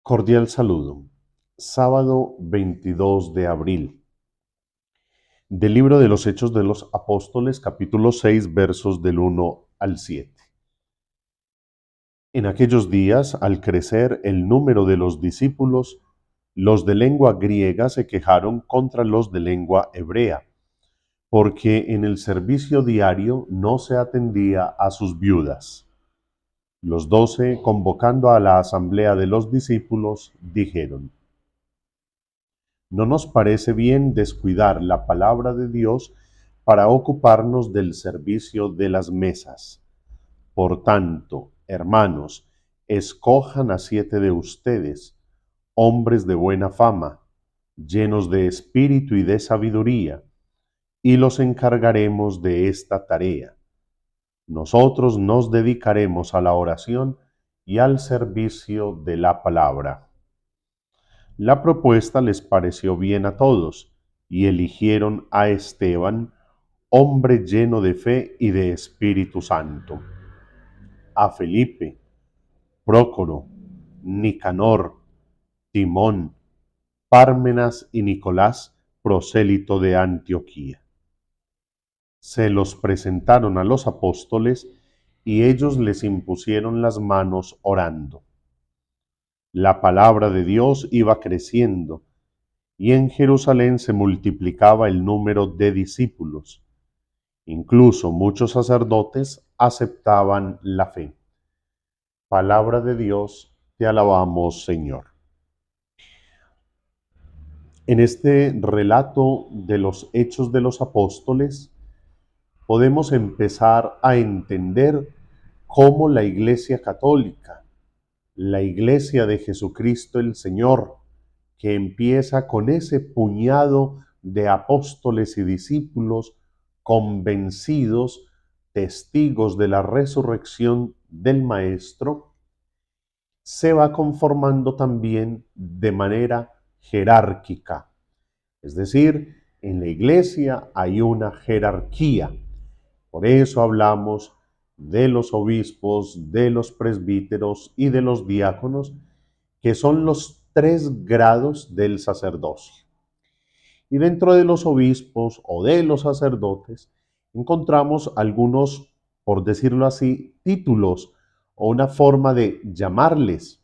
Cordial saludo. Sábado 22 de abril. Del libro de los Hechos de los Apóstoles, capítulo 6, versos del 1 al 7. En aquellos días, al crecer el número de los discípulos, los de lengua griega se quejaron contra los de lengua hebrea, porque en el servicio diario no se atendía a sus viudas. Los 12, convocando a la asamblea de los discípulos, dijeron: No nos parece bien descuidar la palabra de Dios para ocuparnos del servicio de las mesas. Por tanto, hermanos, escojan a 7 de ustedes, hombres de buena fama, llenos de espíritu y de sabiduría, y los encargaremos de esta tarea. Nosotros nos dedicaremos a la oración y al servicio de la palabra. La propuesta les pareció bien a todos, y eligieron a Esteban, hombre lleno de fe y de Espíritu Santo, a Felipe, Prócoro, Nicanor, Timón, Pármenas y Nicolás, prosélito de Antioquía. Se los presentaron a los apóstoles y ellos les impusieron las manos orando. La palabra de Dios iba creciendo y en Jerusalén se multiplicaba el número de discípulos. Incluso muchos sacerdotes aceptaban la fe. Palabra de Dios, te alabamos, Señor. En este relato de los Hechos de los Apóstoles, podemos empezar a entender cómo la Iglesia Católica, la Iglesia de Jesucristo el Señor, que empieza con ese puñado de apóstoles y discípulos convencidos, testigos de la resurrección del Maestro, se va conformando también de manera jerárquica. Es decir, en la iglesia hay una jerarquía. Por eso hablamos de los obispos, de los presbíteros y de los diáconos, que son los 3 grados del sacerdocio. Y dentro de los obispos o de los sacerdotes encontramos algunos, por decirlo así, títulos o una forma de llamarles.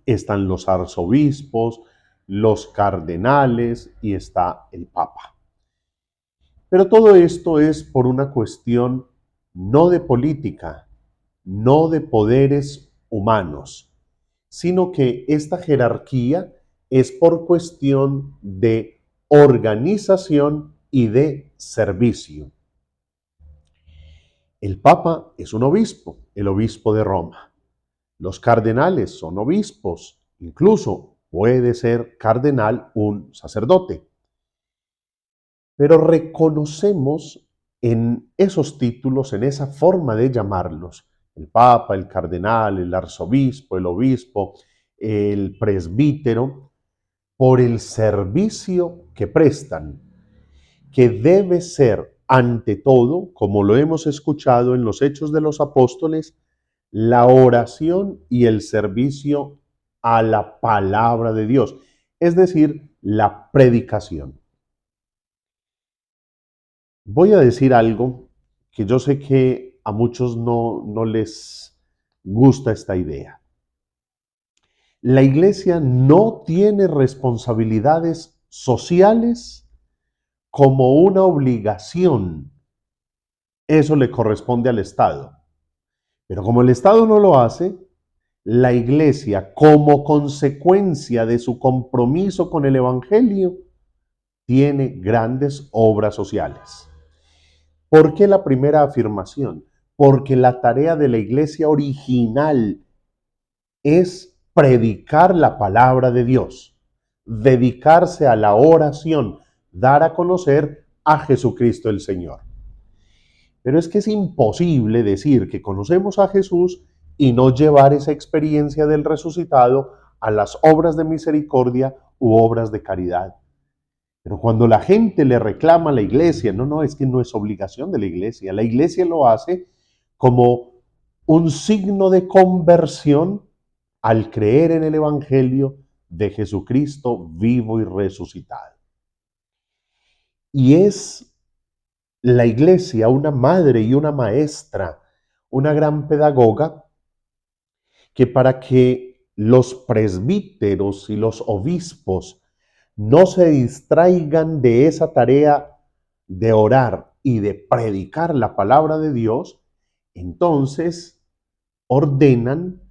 Están los arzobispos, los cardenales y está el papa. Pero todo esto es por una cuestión no de política, no de poderes humanos, sino que esta jerarquía es por cuestión de organización y de servicio. El Papa es un obispo, el obispo de Roma. Los cardenales son obispos, incluso puede ser cardenal un sacerdote. Pero reconocemos en esos títulos, en esa forma de llamarlos, el Papa, el cardenal, el arzobispo, el obispo, el presbítero, por el servicio que prestan, que debe ser ante todo, como lo hemos escuchado en los Hechos de los Apóstoles, la oración y el servicio a la palabra de Dios, es decir, la predicación. Voy a decir algo que yo sé que a muchos no les gusta esta idea. La iglesia no tiene responsabilidades sociales como una obligación. Eso le corresponde al Estado. Pero como el Estado no lo hace, la iglesia, como consecuencia de su compromiso con el Evangelio, tiene grandes obras sociales. ¿Por qué la primera afirmación? Porque la tarea de la iglesia original es predicar la palabra de Dios, dedicarse a la oración, dar a conocer a Jesucristo el Señor. Pero es que es imposible decir que conocemos a Jesús y no llevar esa experiencia del resucitado a las obras de misericordia u obras de caridad. Pero cuando la gente le reclama a la iglesia, no, es que no es obligación de la iglesia lo hace como un signo de conversión al creer en el Evangelio de Jesucristo vivo y resucitado. Y es la iglesia una madre y una maestra, una gran pedagoga, que para que los presbíteros y los obispos no se distraigan de esa tarea de orar y de predicar la palabra de Dios, entonces ordenan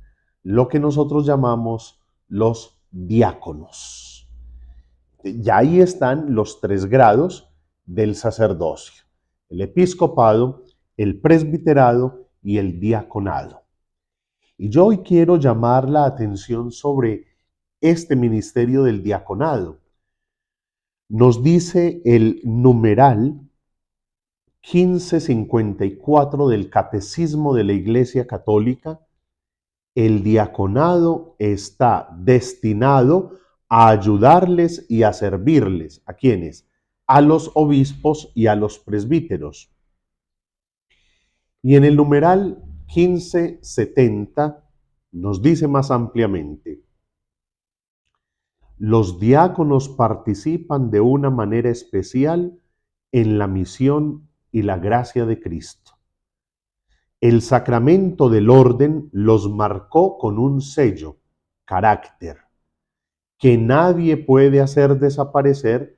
lo que nosotros llamamos los diáconos. Ya ahí están los 3 grados del sacerdocio: el episcopado, el presbiterado y el diaconado. Y yo hoy quiero llamar la atención sobre este ministerio del diaconado. Nos dice el numeral 1554 del Catecismo de la Iglesia Católica: el diaconado está destinado a ayudarles y a servirles. ¿A quiénes? A los obispos y a los presbíteros. Y en el numeral 1570 nos dice más ampliamente: los diáconos participan de una manera especial en la misión y la gracia de Cristo. El sacramento del orden los marcó con un sello, carácter, que nadie puede hacer desaparecer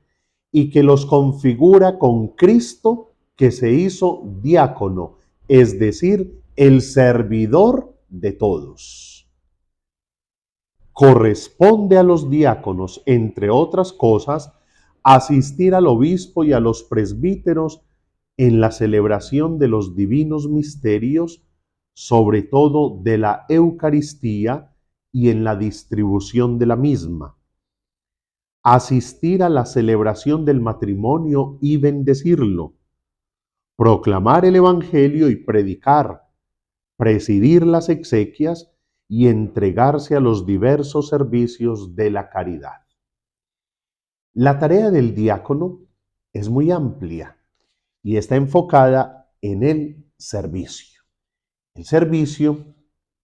y que los configura con Cristo, que se hizo diácono, es decir, el servidor de todos. Corresponde a los diáconos, entre otras cosas, asistir al obispo y a los presbíteros en la celebración de los divinos misterios, sobre todo de la Eucaristía, y en la distribución de la misma. Asistir a la celebración del matrimonio y bendecirlo. Proclamar el Evangelio y predicar. Presidir las exequias y entregarse a los diversos servicios de la caridad. La tarea del diácono es muy amplia y está enfocada en el servicio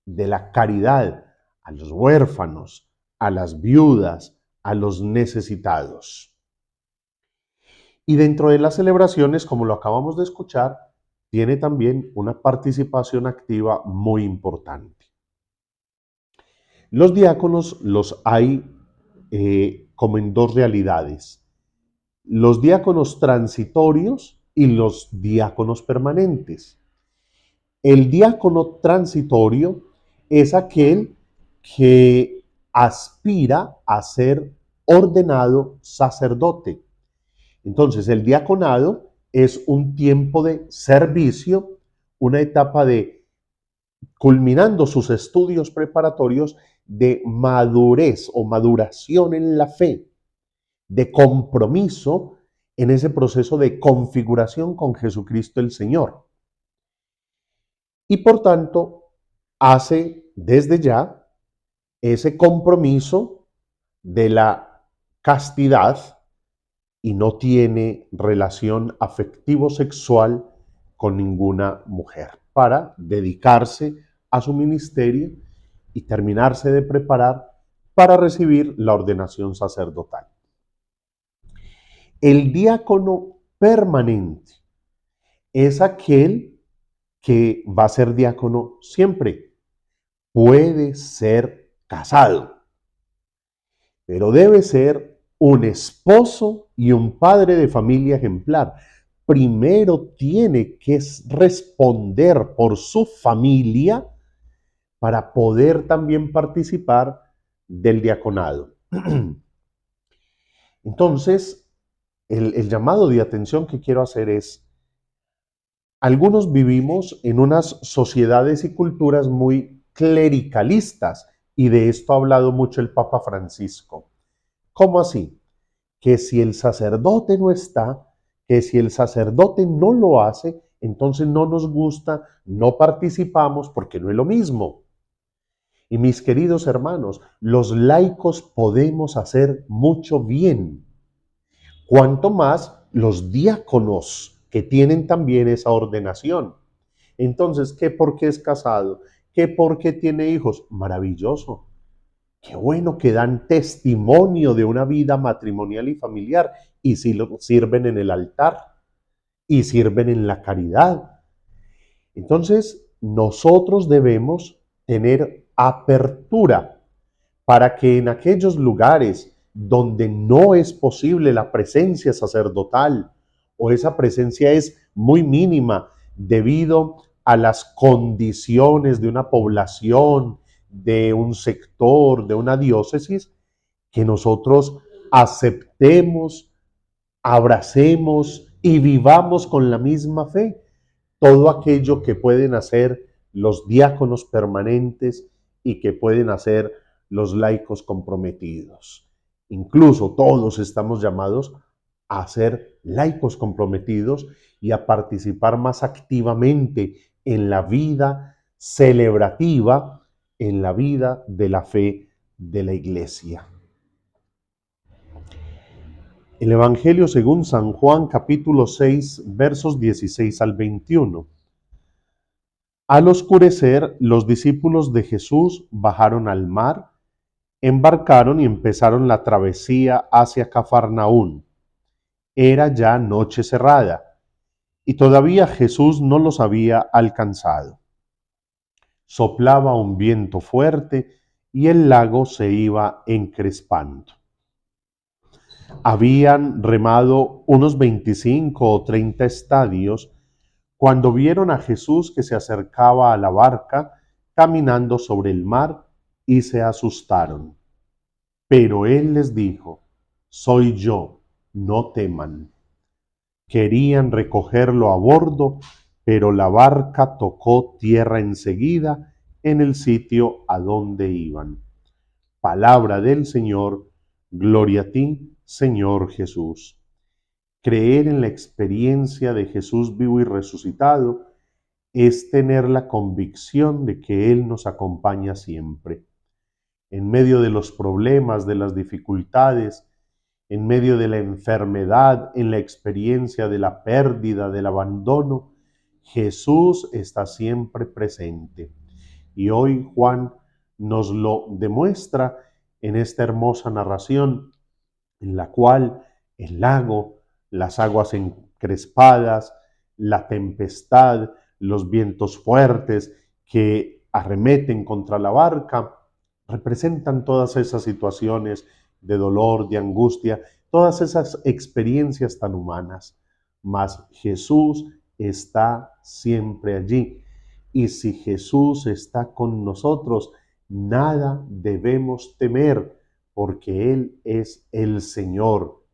de la caridad a los huérfanos, a las viudas, a los necesitados. Y dentro de las celebraciones, como lo acabamos de escuchar, tiene también una participación activa muy importante. Los diáconos los hay como en 2 realidades: los diáconos transitorios y los diáconos permanentes. El diácono transitorio es aquel que aspira a ser ordenado sacerdote. Entonces, el diaconado es un tiempo de servicio, una etapa de, culminando sus estudios preparatorios, de madurez o maduración en la fe, de compromiso en ese proceso de configuración con Jesucristo el Señor. Y por tanto, hace desde ya ese compromiso de la castidad y no tiene relación afectivo-sexual con ninguna mujer, para dedicarse a su ministerio y terminarse de preparar para recibir la ordenación sacerdotal. El diácono permanente es aquel que va a ser diácono siempre. Puede ser casado, pero debe ser un esposo y un padre de familia ejemplar. Primero tiene que responder por su familia para poder también participar del diaconado. Entonces, el llamado de atención que quiero hacer es: algunos vivimos en unas sociedades y culturas muy clericalistas, y de esto ha hablado mucho el Papa Francisco. ¿Cómo así? Que si el sacerdote no está, que si el sacerdote no lo hace, entonces no nos gusta, no participamos porque no es lo mismo. Y mis queridos hermanos, los laicos podemos hacer mucho bien, cuanto más los diáconos, que tienen también esa ordenación. Entonces, ¿qué porque es casado? ¿Qué porque tiene hijos? Maravilloso. Qué bueno que dan testimonio de una vida matrimonial y familiar y si lo sirven en el altar y sirven en la caridad. Entonces, nosotros debemos tener apertura para que en aquellos lugares donde no es posible la presencia sacerdotal o esa presencia es muy mínima debido a las condiciones de una población, de un sector, de una diócesis, que nosotros aceptemos, abracemos y vivamos con la misma fe todo aquello que pueden hacer los diáconos permanentes y que pueden hacer los laicos comprometidos. Incluso todos estamos llamados a ser laicos comprometidos y a participar más activamente en la vida celebrativa, en la vida de la fe de la Iglesia. El Evangelio según San Juan, capítulo 6, versos 16 al 21. Al oscurecer, los discípulos de Jesús bajaron al mar, embarcaron y empezaron la travesía hacia Cafarnaún. Era ya noche cerrada y todavía Jesús no los había alcanzado. Soplaba un viento fuerte y el lago se iba encrespando. Habían remado unos 25 o 30 estadios cuando vieron a Jesús que se acercaba a la barca caminando sobre el mar y se asustaron. Pero él les dijo: soy yo, no teman. Querían recogerlo a bordo, pero la barca tocó tierra enseguida en el sitio a donde iban. Palabra del Señor, gloria a ti, Señor Jesús. Creer en la experiencia de Jesús vivo y resucitado es tener la convicción de que Él nos acompaña siempre. En medio de los problemas, de las dificultades, en medio de la enfermedad, en la experiencia de la pérdida, del abandono, Jesús está siempre presente. Y hoy Juan nos lo demuestra en esta hermosa narración en la cual el lago, las aguas encrespadas, la tempestad, los vientos fuertes que arremeten contra la barca, representan todas esas situaciones de dolor, de angustia, todas esas experiencias tan humanas. Mas Jesús está siempre allí. Y si Jesús está con nosotros, nada debemos temer, porque Él es el Señor,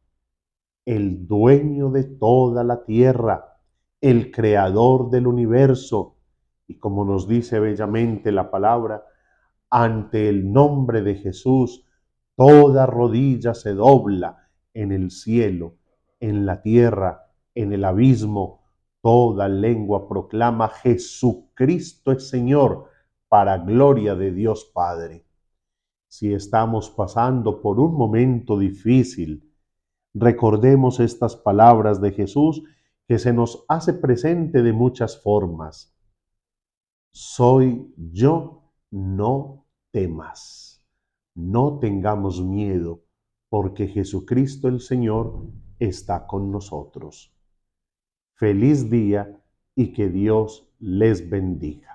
el dueño de toda la tierra, el creador del universo. Y como nos dice bellamente la palabra, ante el nombre de Jesús, toda rodilla se dobla en el cielo, en la tierra, en el abismo. Toda lengua proclama: Jesucristo es Señor, para gloria de Dios Padre. Si estamos pasando por un momento difícil, recordemos estas palabras de Jesús que se nos hace presente de muchas formas. Soy yo, no temas. No tengamos miedo, porque Jesucristo el Señor está con nosotros. Feliz día y que Dios les bendiga.